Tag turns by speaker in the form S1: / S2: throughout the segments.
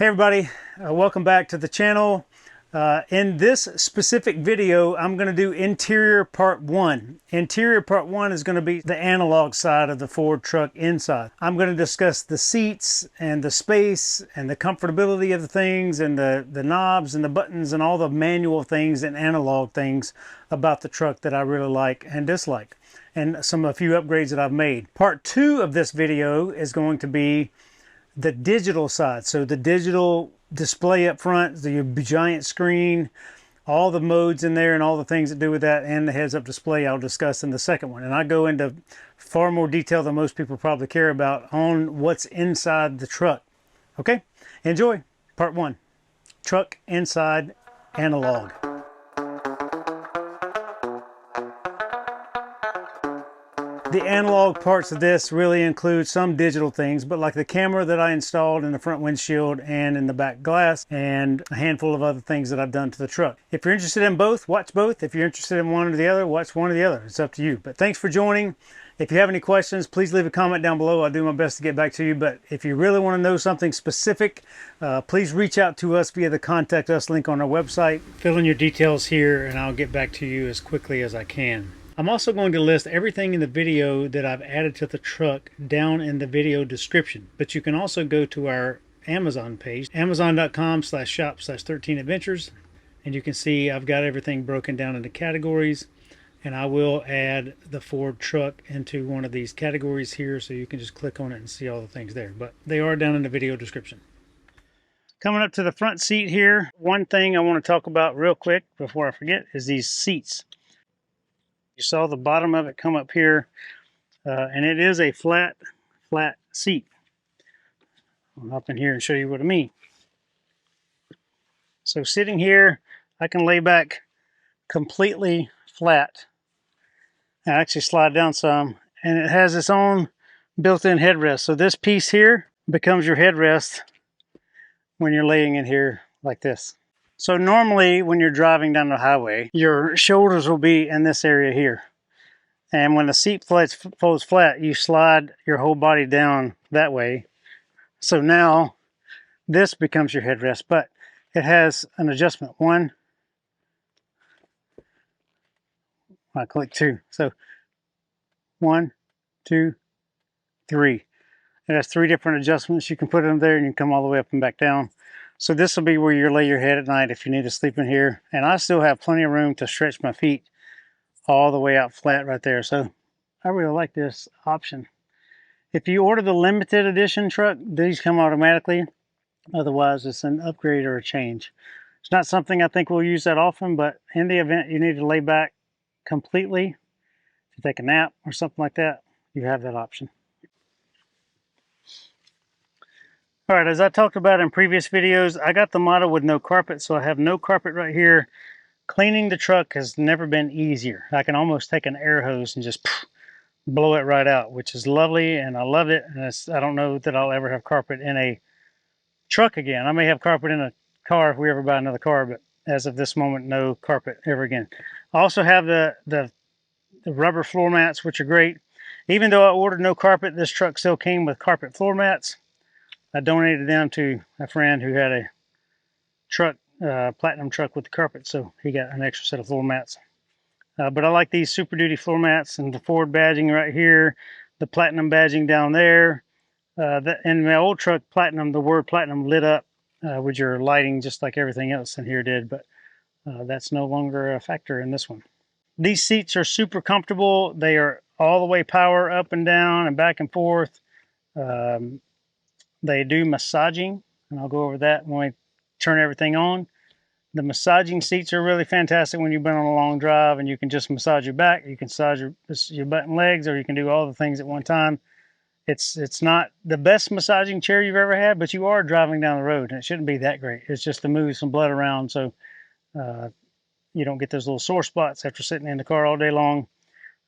S1: Hey everybody, welcome back to the channel. In this specific video, I'm going to do interior part 1. Interior part 1 is going to be the analog side of the Ford truck inside. I'm going to discuss the seats and the space and the comfortability of the things and the knobs and the buttons and all the manual things and analog things about the truck that I really like and dislike, and a few upgrades that I've made. Part 2 of this video is going to be the digital side. So the digital display up front, the giant screen, all the modes in there and all the things that do with that, and the heads-up display I'll discuss in the second one. And I go into far more detail than most people probably care about on what's inside the truck. Okay, enjoy part 1, truck inside analog. The analog parts of this really include some digital things, but like the camera that I installed in the front windshield and in the back glass, and a handful of other things that I've done to the truck. If you're interested in both, watch both. If you're interested in one or the other, watch one or the other. It's up to you. But thanks for joining. If you have any questions, please leave a comment down below. I'll do my best to get back to you. But if you really want to know something specific, please reach out to us via the Contact Us link on our website. Fill in your details here and I'll get back to you as quickly as I can. I'm also going to list everything in the video that I've added to the truck down in the video description, but you can also go to our Amazon page, amazon.com/shop/13adventures, and you can see I've got everything broken down into categories, and I will add the Ford truck into one of these categories here, so you can just click on it and see all the things there, but they are down in the video description. Coming up to the front seat here, one thing I want to talk about real quick before I forget is these seats. You saw the bottom of it come up here, and it is a flat seat. I'll hop in here and show you what I mean. So sitting here, I can lay back completely flat. I actually slide down some, and it has its own built-in headrest. So this piece here becomes your headrest when you're laying in here like this. So normally when you're driving down the highway, your shoulders will be in this area here. And when the seat folds flat, you slide your whole body down that way. So now this becomes your headrest, but it has an adjustment. 1, I click 2. So 1, 2, 3. It has 3 different adjustments. You can put them there and you can come all the way up and back down. So this will be where you lay your head at night if you need to sleep in here. And I still have plenty of room to stretch my feet all the way out flat right there. So I really like this option. If you order the limited edition truck, these come automatically. Otherwise, it's an upgrade or a change. It's not something I think we'll use that often, but in the event you need to lay back completely to take a nap or something like that, you have that option. All right, as I talked about in previous videos, I got the model with no carpet, so I have no carpet right here. Cleaning the truck has never been easier. I can almost take an air hose and just blow it right out, which is lovely, and I love it. And I don't know that I'll ever have carpet in a truck again. I may have carpet in a car if we ever buy another car, but as of this moment, no carpet ever again. I also have the rubber floor mats, which are great. Even though I ordered no carpet, this truck still came with carpet floor mats. I donated them to a friend who had a truck, Platinum truck with the carpet, so he got an extra set of floor mats. But I like these Super Duty floor mats and the Ford badging right here, the Platinum badging down there. In my old truck, Platinum, the word Platinum lit up with your lighting just like everything else in here did, but that's no longer a factor in this one. These seats are super comfortable. They are all the way power up and down and back and forth. They do massaging, and I'll go over that when we turn everything on. The massaging seats are really fantastic when you've been on a long drive, and you can just massage your back, you can massage your butt and legs, or you can do all the things at one time. It's not the best massaging chair you've ever had, but you are driving down the road, and it shouldn't be that great. It's just to move some blood around so you don't get those little sore spots after sitting in the car all day long.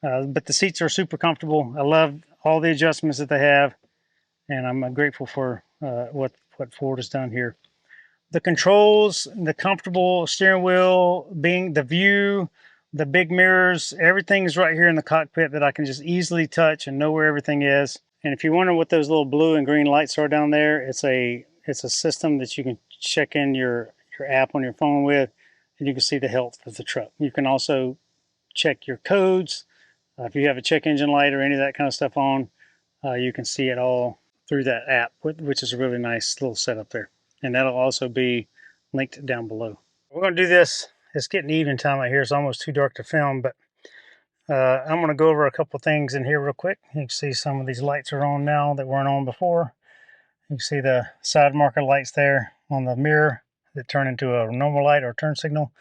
S1: But the seats are super comfortable. I love all the adjustments that they have, and I'm grateful for what Ford has done here. The controls, the comfortable steering wheel, being the view, the big mirrors, everything's right here in the cockpit that I can just easily touch and know where everything is. And if you wonder what those little blue and green lights are down there, it's a It's a system that you can check in your app on your phone with, and you can see the health of the truck. You can also check your codes. If you have a check engine light or any of that kind of stuff on, you can see it all through that app, which is a really nice little setup there. And that'll also be linked down below. We're going to do this. It's getting evening time out here. It's almost too dark to film, but I'm going to go over a couple things in here real quick. You can see some of these lights are on now that weren't on before. You can see the side marker lights there on the mirror that turn into a normal light or turn signal.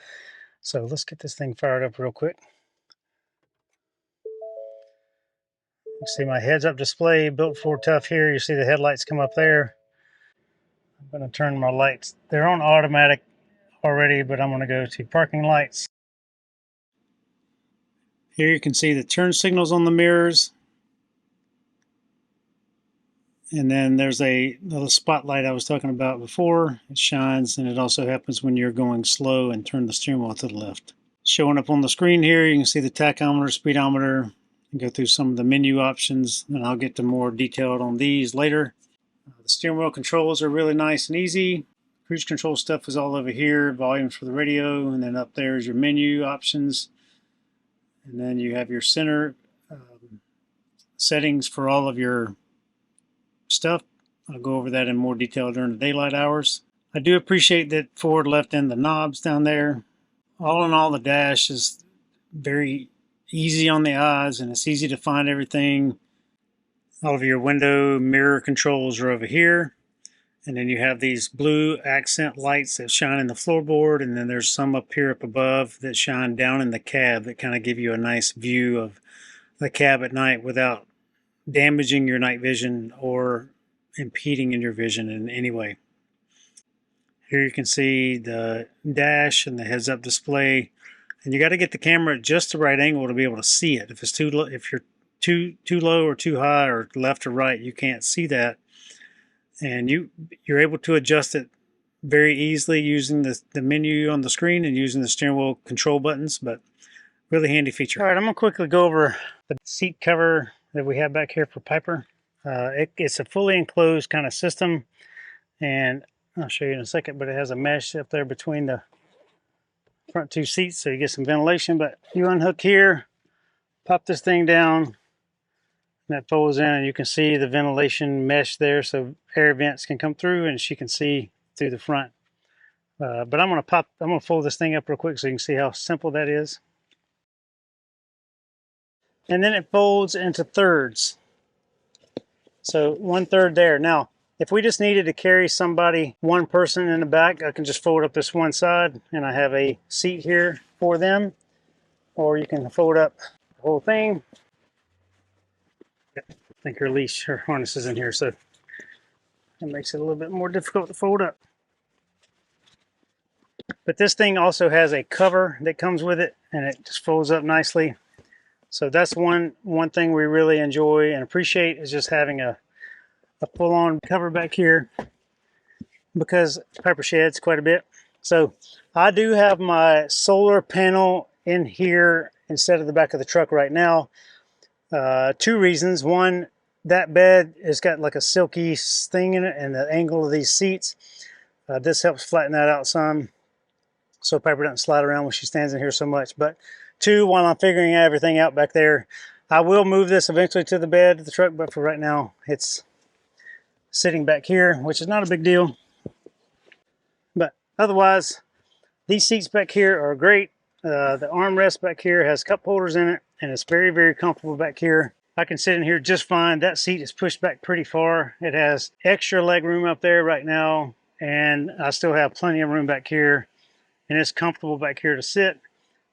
S1: So let's get this thing fired up real quick. You see my heads-up display built for tough here. You see the headlights come up there. I'm going to turn my lights. They're on automatic already, but I'm going to go to parking lights. Here you can see the turn signals on the mirrors. And then there's a little spotlight I was talking about before. It shines, and it also happens when you're going slow and turn the steering wheel to the left. Showing up on the screen here, you can see the tachometer, speedometer, and go through some of the menu options, and I'll get to more detailed on these later. The steering wheel controls are really nice and easy. Cruise control stuff is all over here, volumes for the radio, and then up there is your menu options. And then you have your center settings for all of your stuff. I'll go over that in more detail during the daylight hours. I do appreciate that Ford left in the knobs down there. All in all, the dash is very easy on the eyes, and it's easy to find everything. All of your window mirror controls are over here. And then you have these blue accent lights that shine in the floorboard, and then there's some up here up above that shine down in the cab that kind of give you a nice view of the cab at night without damaging your night vision or impeding in your vision in any way. Here you can see the dash and the heads-up display, and you got to get the camera at just the right angle to be able to see it. If it's too low, if you're too low or too high or left or right, you can't see that. And you're able to adjust it very easily using the menu on the screen and using the steering wheel control buttons, but really handy feature. All right, I'm going to quickly go over the seat cover that we have back here for Piper. It's a fully enclosed kind of system, and I'll show you in a second, but it has a mesh up there between the front two seats so you get some ventilation. But you unhook here, pop this thing down, that folds in, and you can see the ventilation mesh there so air vents can come through and she can see through the front. But I'm going to fold this thing up real quick so you can see how simple that is. And then it folds into thirds. So 1/3 there. Now, if we just needed to carry somebody, one person in the back, I can just fold up this one side and I have a seat here for them. Or you can fold up the whole thing. I think her leash, her harness is in here, so it makes it a little bit more difficult to fold up. But this thing also has a cover that comes with it, and it just folds up nicely. So that's one thing we really enjoy and appreciate, is just having a full-on cover back here, because Piper sheds quite a bit. So I do have my solar panel in here instead of the back of the truck right now. Two reasons. One, that bed has got like a silky thing in it, and the angle of these seats, this helps flatten that out some, so Piper doesn't slide around when she stands in here so much. But two, while I'm figuring everything out back there, I will move this eventually to the bed of the truck, but for right now it's sitting back here, which is not a big deal. But otherwise, these seats back here are great. The armrest back here has cup holders in it, and it's very, very comfortable back here. I can sit in here just fine. That seat is pushed back pretty far. It has extra leg room up there right now, and I still have plenty of room back here, and it's comfortable back here to sit.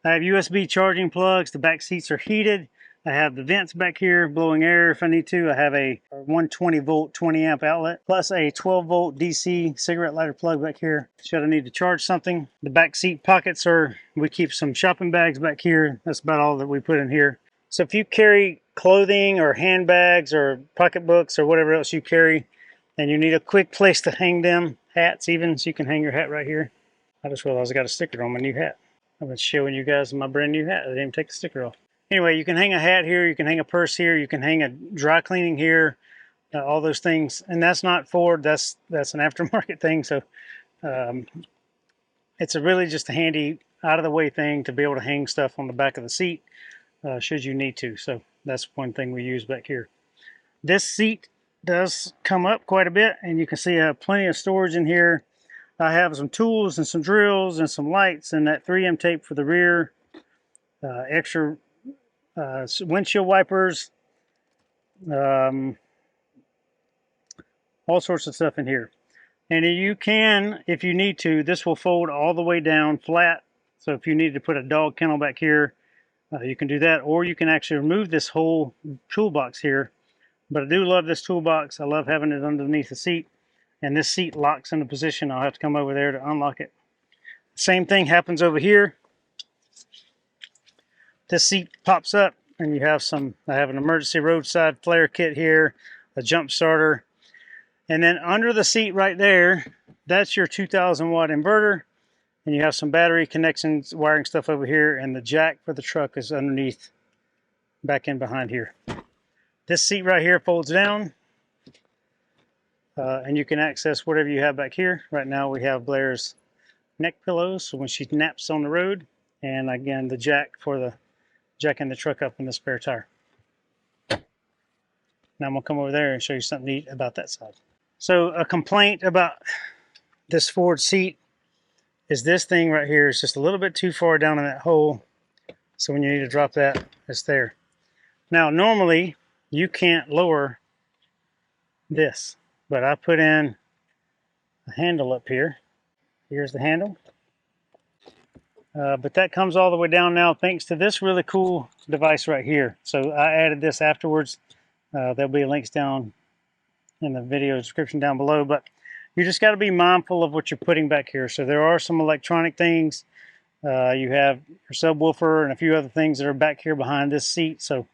S1: I have USB charging plugs. The back seats are heated. I have the vents back here blowing air if I need to. I have a 120 volt 20 amp outlet plus a 12 volt DC cigarette lighter plug back here should I need to charge something. The back seat pockets we keep some shopping bags back here. That's about all that we put in here. So if you carry clothing or handbags or pocketbooks or whatever else you carry, and you need a quick place to hang them, hats even, so you can hang your hat right here. I just realized I got a sticker on my new hat. I've been showing you guys my brand new hat. I didn't even take the sticker off. Anyway, you can hang a hat here, you can hang a purse here, you can hang a dry cleaning here, all those things. And that's not Ford, that's an aftermarket thing. So um, it's a really just a handy out of the way thing to be able to hang stuff on the back of the seat should you need to. So that's one thing we use back here. This seat does come up quite a bit, and you can see I have plenty of storage in here. I have some tools and some drills and some lights and that 3M tape for the rear, extra windshield wipers, all sorts of stuff in here. And you can, if you need to, this will fold all the way down flat. So if you need to put a dog kennel back here, you can do that, or you can actually remove this whole toolbox here. But I do love this toolbox. I love having it underneath the seat. And this seat locks into position. I'll have to come over there to unlock it. Same thing happens over here. This seat pops up and you have I have an emergency roadside flare kit here, a jump starter. And then under the seat right there, that's your 2000 watt inverter. And you have some battery connections, wiring stuff over here, and the jack for the truck is underneath, back in behind here. This seat right here folds down, and you can access whatever you have back here. Right now we have Blair's neck pillows, so when she naps on the road, and again the jack for the jacking the truck up in the spare tire. Now I'm gonna come over there and show you something neat about that side. So a complaint about this Ford seat is this thing right here is just a little bit too far down in that hole. So when you need to drop that, it's there. Now normally you can't lower this, but I put in a handle up here. Here's the handle. But that comes all the way down now thanks to this really cool device right here. So I added this afterwards. There'll be links down in the video description down below, but you just got to be mindful of what you're putting back here. So there are some electronic things. You have your subwoofer and a few other things that are back here behind this seat. So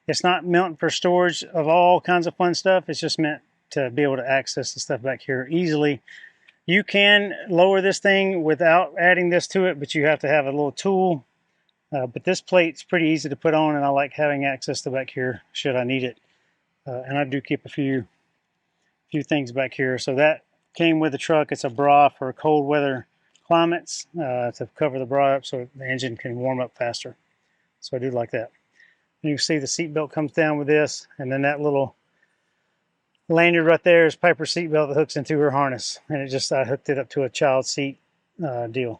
S1: it's not meant for storage of all kinds of fun stuff. It's just meant to be able to access the stuff back here easily. You can lower this thing without adding this to it, but you have to have a little tool. But this plate's pretty easy to put on, and I like having access to back here should I need it. And I do keep a few things back here. So that came with the truck. It's a bra for cold weather climates to cover the bra up so the engine can warm up faster. So I do like that. And you can see the seat belt comes down with this, and then that little lanyard right there is Piper's seat belt that hooks into her harness. And I hooked it up to a child seat deal.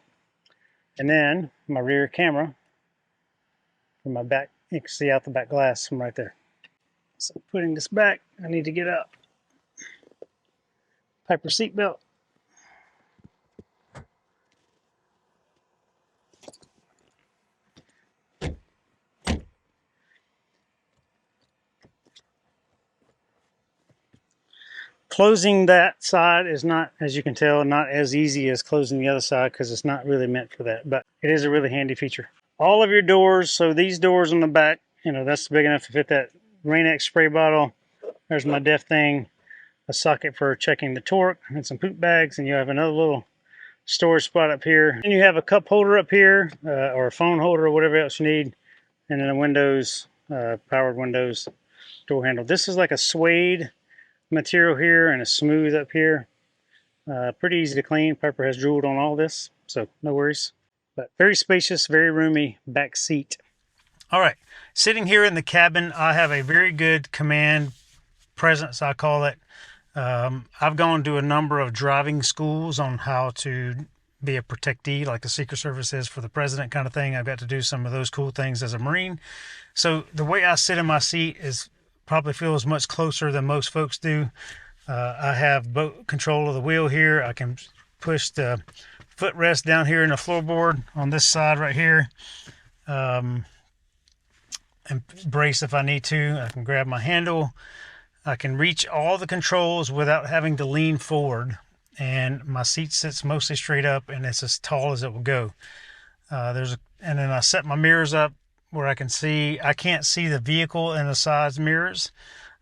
S1: And then my rear camera from my back, you can see out the back glass from right there. So putting this back, I need to get up. Piper seat belt. Closing that side is not, as you can tell, not as easy as closing the other side because it's not really meant for that, but it is a really handy feature. All of your doors, so these doors on the back, that's big enough to fit that Rain-X spray bottle. There's my def thing, a socket for checking the torque, and some poop bags, and you have another little storage spot up here. And you have a cup holder up here, or a phone holder, or whatever else you need, and then a windows, powered windows door handle. This is like a suede material here and a smooth up here. Pretty easy to clean. Piper has drooled on all this, so no worries. But very spacious, very roomy back seat. All right, sitting here in the cabin, I have a very good command presence, I call it. I've gone to a number of driving schools on how to be a protectee, like the Secret Service is for the president kind of thing. I've got to do some of those cool things as a Marine. So the way I sit in my seat is probably feels much closer than most folks do. I have both control of the wheel here. I can push the footrest down here in the floorboard on this side right here, and brace if I need to. I can grab my handle. I can reach all the controls without having to lean forward, and my seat sits mostly straight up, and it's as tall as it will go. And then I set my mirrors up where I can see. I can't see the vehicle in the side mirrors.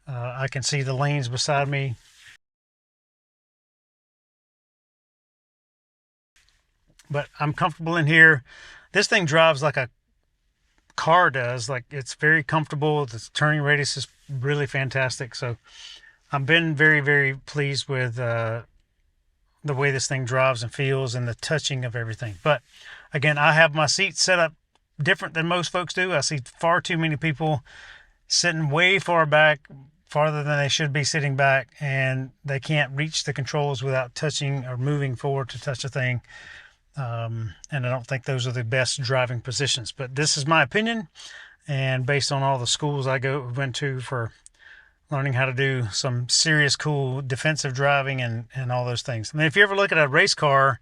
S1: I can see the lanes beside me. But I'm comfortable in here. This thing drives like a car does. Like, it's very comfortable. The turning radius is really fantastic. So I've been very, very pleased with the way this thing drives and feels and the touching of everything. But again, I have my seat set up different than most folks do. I see far too many people sitting way far back, farther than they should be sitting back, and they can't reach the controls without touching or moving forward to touch a thing. And I don't think those are the best driving positions, but this is my opinion, and based on all the schools I went to for learning how to do some serious cool defensive driving and all those things. I mean, if you ever look at a race car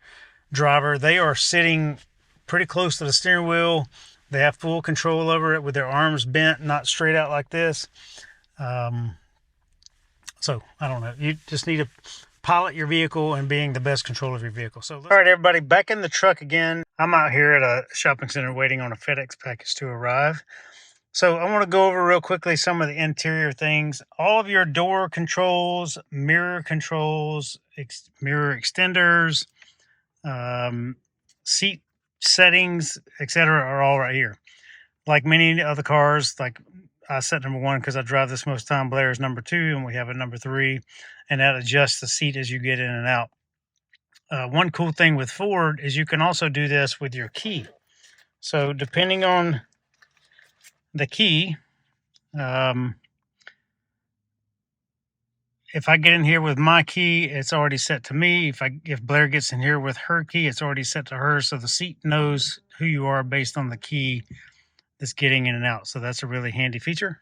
S1: driver, they are sitting pretty close to the steering wheel. They have full control over it with their arms bent, not straight out like this. So I don't know, you just need to pilot your vehicle and being the best control of your vehicle. So all right, everybody, back in the truck again. I'm out here at a shopping center waiting on a FedEx package to arrive. So I want to go over real quickly some of the interior things. All of your door controls, mirror controls, mirror extenders, seat settings, etc. are all right here. Like many other cars, like I set number 1 because I drive this most time. Blair is number 2, and we have a number 3, and that adjusts the seat as you get in and out. One cool thing with Ford is you can also do this with your key. So depending on the key, if I get in here with my key, it's already set to me. If Blair gets in here with her key, it's already set to her. So the seat knows who you are based on the key that's getting in and out. So that's a really handy feature.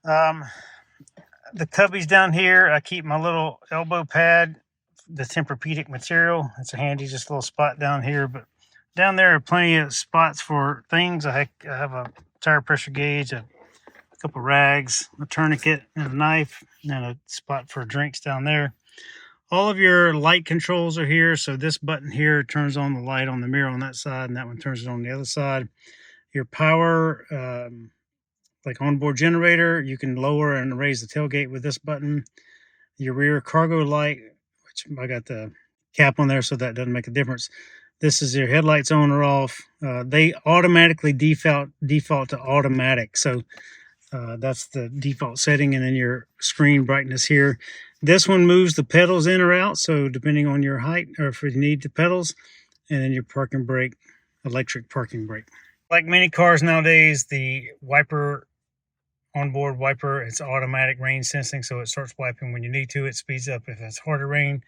S1: The cubbies down here, I keep my little elbow pad, the Tempur-Pedic material. It's a handy, just a little spot down here. But down there are plenty of spots for things. I have a tire pressure gauge, a couple rags, a tourniquet, and a knife, and a spot for drinks down there. All of your light controls are here. So this button here turns on the light on the mirror on that side, and that one turns it on the other side. Your power, like onboard generator, you can lower and raise the tailgate with this button. Your rear cargo light, which I got the cap on there, so that doesn't make a difference. This is your headlights on or off. They automatically default to automatic. So that's the default setting, and then your screen brightness here. This one moves the pedals in or out, so depending on your height or if you need the pedals, and then your parking brake, electric parking brake. Like many cars nowadays, the wiper, onboard wiper, it's automatic rain sensing, so it starts wiping when you need to. It speeds up if it's harder rain.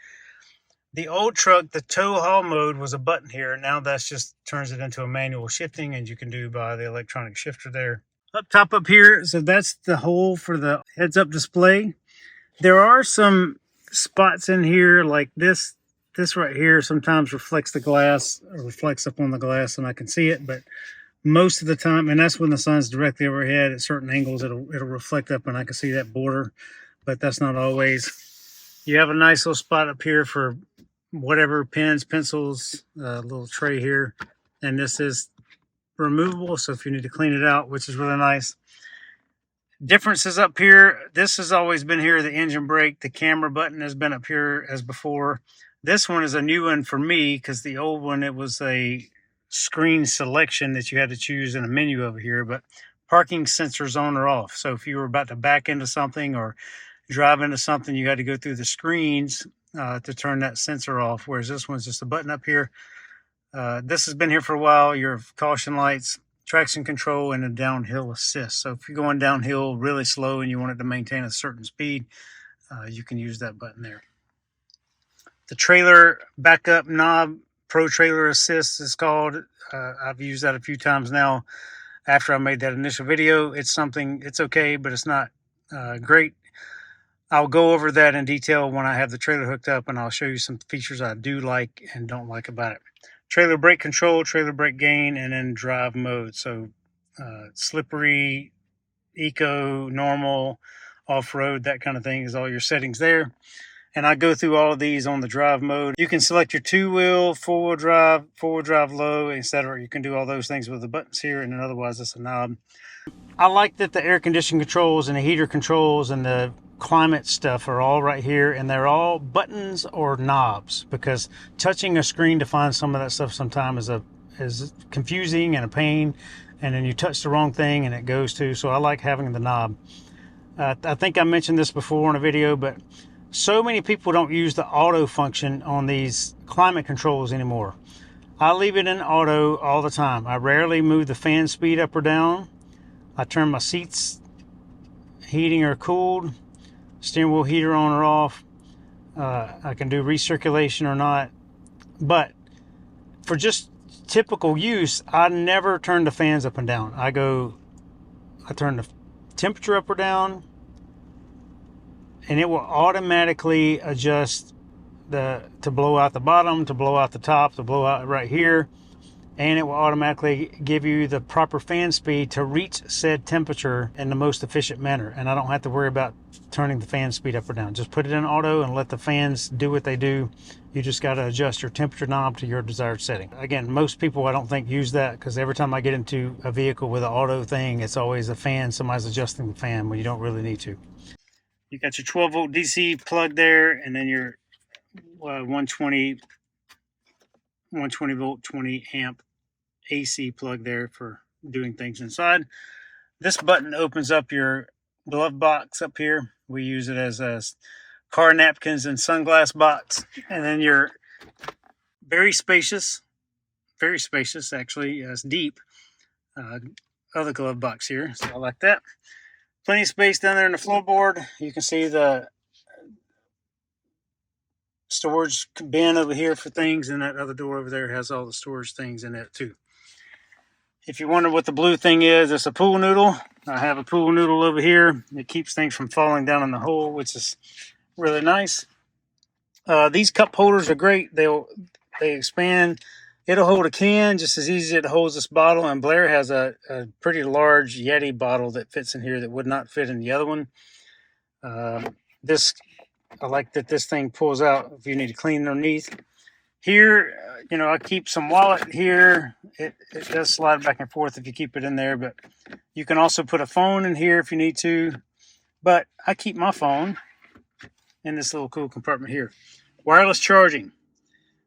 S1: The old truck, the tow haul mode was a button here. Now that's just turns it into a manual shifting, and you can do by the electronic shifter there. Up top up here, so that's the hole for the heads-up display. There are some spots in here like this. This right here sometimes reflects the glass, or reflects up on the glass, and I can see it, but most of the time, and that's when the sun's directly overhead at certain angles, it'll reflect up and I can see that border, but that's not always. You have a nice little spot up here for whatever, pens, pencils, a little tray here, and this is removable, so if you need to clean it out, which is really nice. Differences up here, this has always been here, the engine brake. The camera button has been up here as before. This one is a new one for me because the old one, it was a screen selection that you had to choose in a menu over here. But parking sensors on or off, so if you were about to back into something or drive into something, you had to go through the screens to turn that sensor off, whereas this one's just a button up here. This has been here for a while. Your caution lights, traction control, and a downhill assist. So if you're going downhill really slow and you want it to maintain a certain speed, you can use that button there. The trailer backup knob, Pro Trailer Assist is called. I've used that a few times now after I made that initial video. It's okay, but it's not great. I'll go over that in detail when I have the trailer hooked up, and I'll show you some features I do like and don't like about it. Trailer brake control, trailer brake gain, and then drive mode. So slippery, eco, normal, off-road, that kind of thing is all your settings there. And I go through all of these on the drive mode. You can select your two-wheel, four-wheel drive low, etc. You can do all those things with the buttons here, and then otherwise it's a knob. I like that the air conditioning controls and the heater controls and the climate stuff are all right here, and they're all buttons or knobs, because touching a screen to find some of that stuff sometimes is confusing and a pain. and then you touch the wrong thing and it goes to. So I like having the knob. I think I mentioned this before in a video, but so many people don't use the auto function on these climate controls anymore. I leave it in auto all the time. I rarely move the fan speed up or down. I turn my seats heating or cooled, steering wheel heater on or off. I can do recirculation or not. But for just typical use, I never turn the fans up and down. I turn the temperature up or down, and it will automatically adjust to blow out the bottom, to blow out the top, to blow out right here, and it will automatically give you the proper fan speed to reach said temperature in the most efficient manner. And I don't have to worry about turning the fan speed up or down. Just put it in auto and let the fans do what they do. You just got to adjust your temperature knob to your desired setting. Again, most people I don't think use that, because every time I get into a vehicle with an auto thing, it's always a fan. Somebody's adjusting the fan when you don't really need to. You got your 12 volt DC plug there, and then your 120 volt 20 amp AC plug there for doing things inside. This button opens up your glove box up here. We use it as a car napkins and sunglass box. And then your very spacious actually, it's deep, other glove box here. So I like that. Plenty of space down there in the floorboard. You can see the storage bin over here for things, and that other door over there has all the storage things in it too. If you wonder what the blue thing is, it's a pool noodle. I have a pool noodle over here. It keeps things from falling down in the hole, which is really nice. These cup holders are great. They expand. It'll hold a can just as easy as it holds this bottle. And Blair has a pretty large Yeti bottle that fits in here that would not fit in the other one. I like that this thing pulls out if you need to clean underneath. Here, I keep some wallet here. It does slide back and forth if you keep it in there, but you can also put a phone in here if you need to. But I keep my phone in this little cool compartment here. Wireless charging.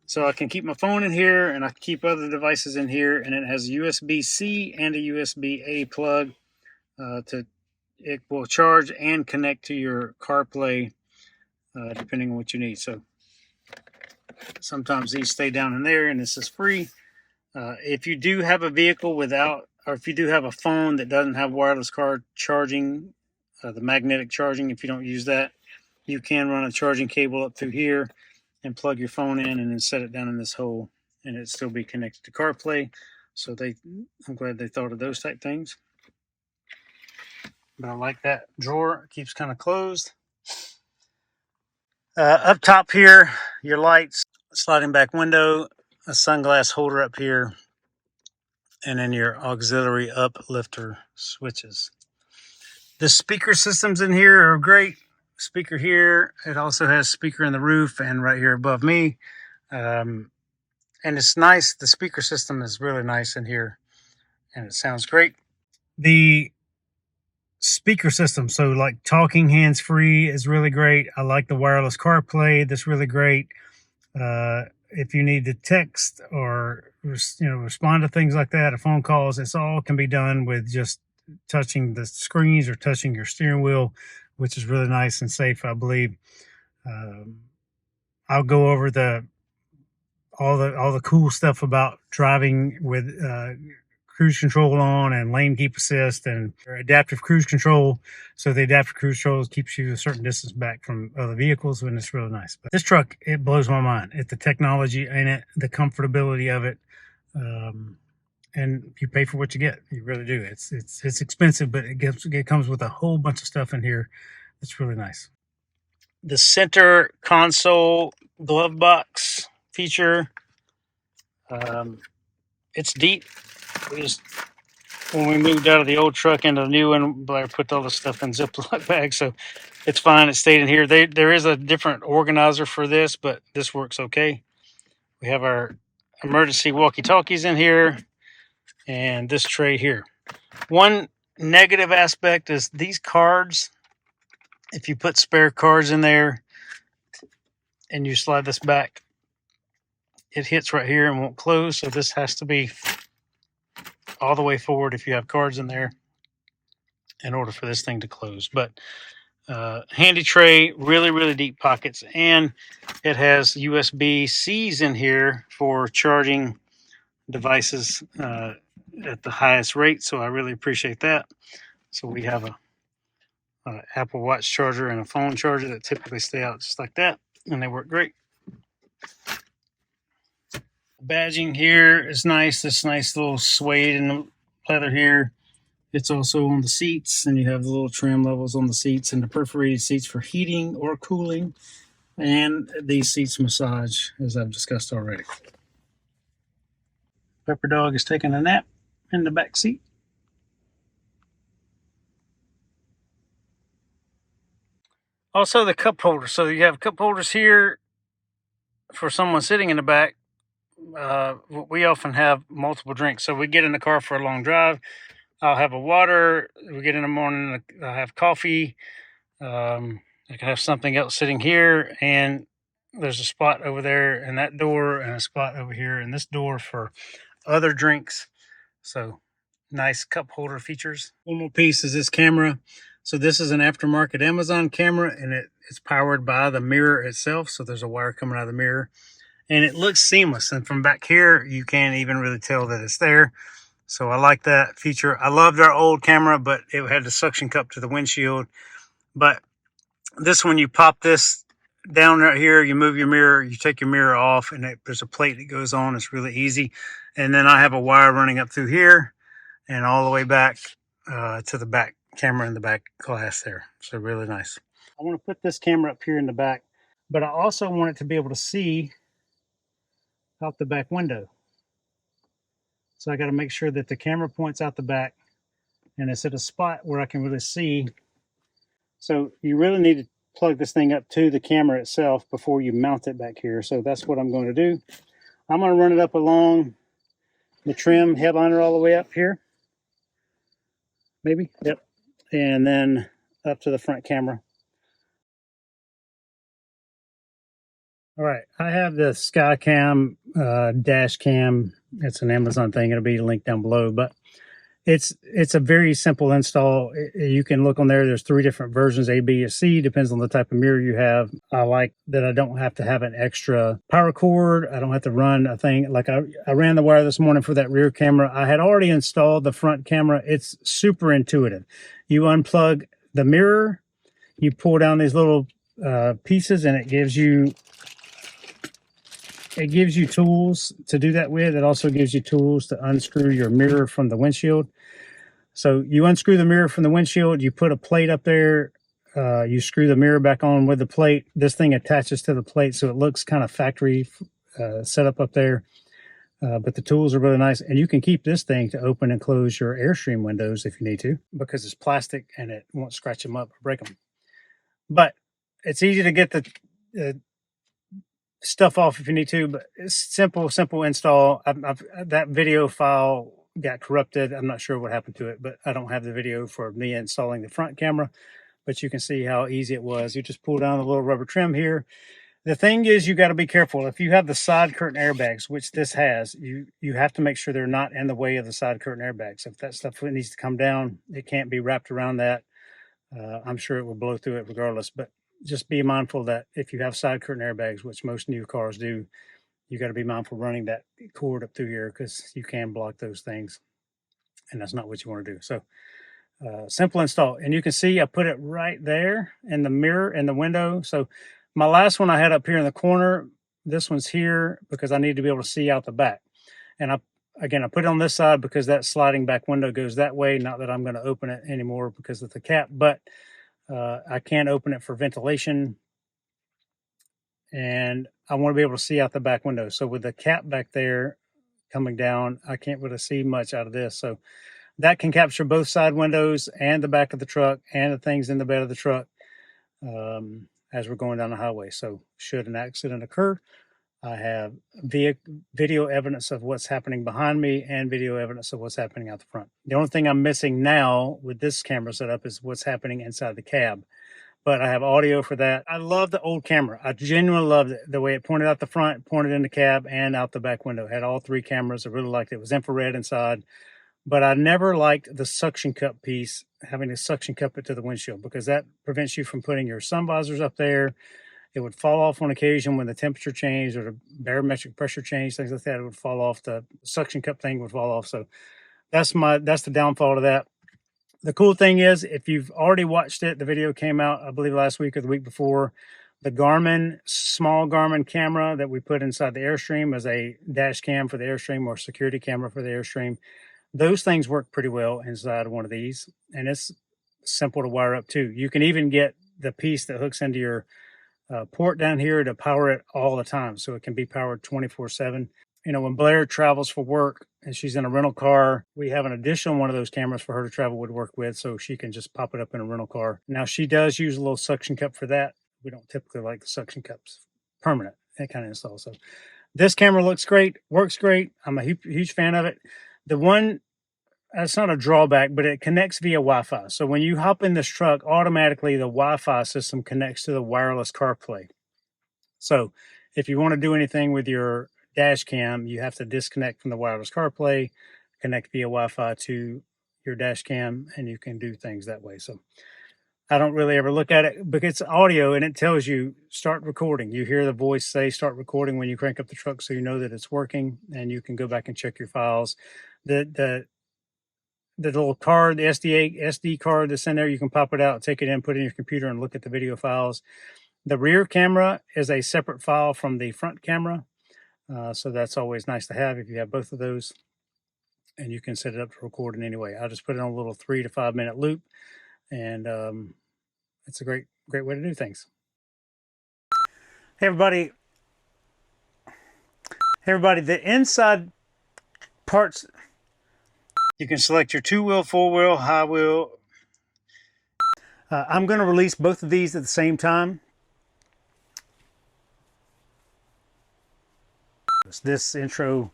S1: So I can keep my phone in here, and I can keep other devices in here, and it has a USB-C and a USB-A plug. It will charge and connect to your CarPlay, depending on what you need. So sometimes these stay down in there, and this is free. If you do have a vehicle without, or if you do have a phone that doesn't have wireless car charging, the magnetic charging, if you don't use that, you can run a charging cable up through here and plug your phone in and then set it down in this hole, and it'd still be connected to CarPlay. So I'm glad they thought of those type things. But I like that drawer. It keeps kind of closed. Up top here, your lights, sliding back window, a sunglass holder up here, and then your auxiliary uplifter switches. The speaker systems in here are great. Speaker here. It also has speaker in the roof and right here above me. And it's nice. The speaker system is really nice in here, and it sounds great. The speaker system, so like talking hands-free, is really great. I like the wireless CarPlay. That's really great. If you need to text or respond to things like that, or phone calls, it's all can be done with just touching the screens or touching your steering wheel, which is really nice and safe, I believe. I'll go over all the cool stuff about driving with cruise control on and lane keep assist and adaptive cruise control. So the adaptive cruise control keeps you a certain distance back from other vehicles, and it's really nice. But this truck, it blows my mind. It's the technology in it, the comfortability of it, and you pay for what you get. You really do. It's expensive, but it comes with a whole bunch of stuff in here that's really nice. The center console glove box feature, it's deep. When we moved out of the old truck into the new one, Blair put all the stuff in Ziploc bags, so it's fine. It stayed in here. There is a different organizer for this, but this works okay. We have our emergency walkie-talkies in here and this tray here. One negative aspect is these cards. If you put spare cards in there and you slide this back, it hits right here and won't close, so this has to be all the way forward if you have cards in there in order for this thing to close. But handy tray, really, really deep pockets, and it has USB-Cs in here for charging devices at the highest rate, so I really appreciate that. So we have a Apple Watch charger and a phone charger that typically stay out just like that, and they work great. Badging here is nice. This nice little suede and leather here. It's also on the seats, and you have the little trim levels on the seats and the perforated seats for heating or cooling, and these seats massage, as I've discussed already. Pepper Dog is taking a nap in the back seat. Also the cup holder. So you have cup holders here for someone sitting in the back. We often have multiple drinks. So we get in the car for a long drive. I'll have a water. We get in the morning, I'll have coffee. I can have something else sitting here, and there's a spot over there in that door and a spot over here in this door for other drinks. So nice cup holder features. One more piece is this camera. So this is an aftermarket Amazon camera, and it's powered by the mirror itself. So there's a wire coming out of the mirror, and it looks seamless. And from back here, you can't even really tell that it's there. So I like that feature. I loved our old camera, but it had the suction cup to the windshield. But this one, you pop this down right here, you move your mirror, you take your mirror off, and there's a plate that goes on. It's really easy. And then I have a wire running up through here and all the way back to the back camera in the back glass there. So really nice. I want to put this camera up here in the back, but I also want it to be able to see out the back window. So I got to make sure that the camera points out the back and it's at a spot where I can really see. So you really need to plug this thing up to the camera itself before you mount it back here. So that's what I'm going to do. I'm going to run it up along the trim headliner all the way up here. Maybe, yep. And then up to the front camera. All right, I have the Skycam dash cam. It's an Amazon thing. It'll be linked down below, but it's a very simple install. You can look on there. There's 3 different versions, A, B, or C. Depends on the type of mirror you have. I like that I don't have to have an extra power cord. I don't have to run a thing. Like I ran the wire this morning for that rear camera. I had already installed the front camera. It's super intuitive. You unplug the mirror, you pull down these little pieces, and it gives you tools to do that with. It also gives you tools to unscrew your mirror from the windshield. So you unscrew the mirror from the windshield, you put a plate up there, you screw the mirror back on with the plate. This thing attaches to the plate, so it looks kind of factory set up there. But the tools are really nice, and you can keep this thing to open and close your Airstream windows if you need to, because it's plastic and it won't scratch them up or break them. But it's easy to get the stuff off if you need to, but it's simple install. That video file got corrupted. I'm not sure what happened to it, but I don't have the video for me installing the front camera, but you can see how easy it was. You just pull down the little rubber trim here. The thing is, you got to be careful. If you have the side curtain airbags, which this has, you have to make sure they're not in the way of the side curtain airbags. If that stuff needs to come down, it can't be wrapped around that. I'm sure it will blow through it regardless, but just be mindful that if you have side curtain airbags, which most new cars do, you got to be mindful running that cord up through here, because you can block those things, and that's not what you want to do. So simple install, and you can see I put it right there in the mirror in the window. So my last one I had up here in the corner, this one's here because I need to be able to see out the back. And I put it on this side because that sliding back window goes that way. Not that I'm going to open it anymore because of the cap, but I can't open it for ventilation, and I want to be able to see out the back window. So with the cap back there coming down, I can't really see much out of this. So that can capture both side windows and the back of the truck and the things in the bed of the truck as we're going down the highway. So should an accident occur, I have video evidence of what's happening behind me and video evidence of what's happening out the front. The only thing I'm missing now with this camera setup is what's happening inside the cab. But I have audio for that. I love the old camera. I genuinely loved it. The way it pointed out the front, pointed in the cab, and out the back window. It had all 3 cameras. I really liked it. It was infrared inside. but I never liked the suction cup piece, having to suction cup it to the windshield, because that prevents you from putting your sun visors up there. It would fall off on occasion when the temperature changed or the barometric pressure changed, things like that. It would fall off. The suction cup thing would fall off. So that's the downfall to that. The cool thing is, if you've already watched it, the video came out, I believe, last week or the week before. The small Garmin camera that we put inside the Airstream as a dash cam for the Airstream or security camera for the Airstream. Those things work pretty well inside one of these, and it's simple to wire up too. You can even get the piece that hooks into your port down here to power it all the time, so it can be powered 24/7. You know, when Blair travels for work and she's in a rental car, we have an additional one of those cameras for her to travel with work with, so she can just pop it up in a rental car. Now, she does use a little suction cup for that. We don't typically like the suction cups permanent, that kind of install. So this camera looks great, works great. I'm a huge fan of it. The one, that's not a drawback, but it connects via Wi-Fi. So when you hop in this truck, automatically the Wi-Fi system connects to the wireless CarPlay. So if you want to do anything with your dash cam, you have to disconnect from the wireless CarPlay, connect via Wi-Fi to your dash cam, and you can do things that way. So I don't really ever look at it because it's audio and it tells you start recording. You hear the voice say start recording when you crank up the truck, so you know that it's working, and you can go back and check your files. The little card, the SD card that's in there, you can pop it out, take it in, put it in your computer, and look at the video files. The rear camera is a separate file from the front camera. So that's always nice to have if you have both of those, and you can set it up to record in any way. I just put it on a little 3 to 5 minute loop, and it's a great way to do things. Hey everybody, the inside parts, you can select your 2-wheel, 4-wheel, high wheel. I'm going to release both of these at the same time. This intro.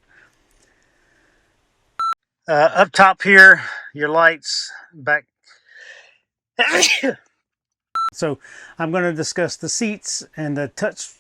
S1: Up top here, your lights back. So I'm going to discuss the seats and the touch.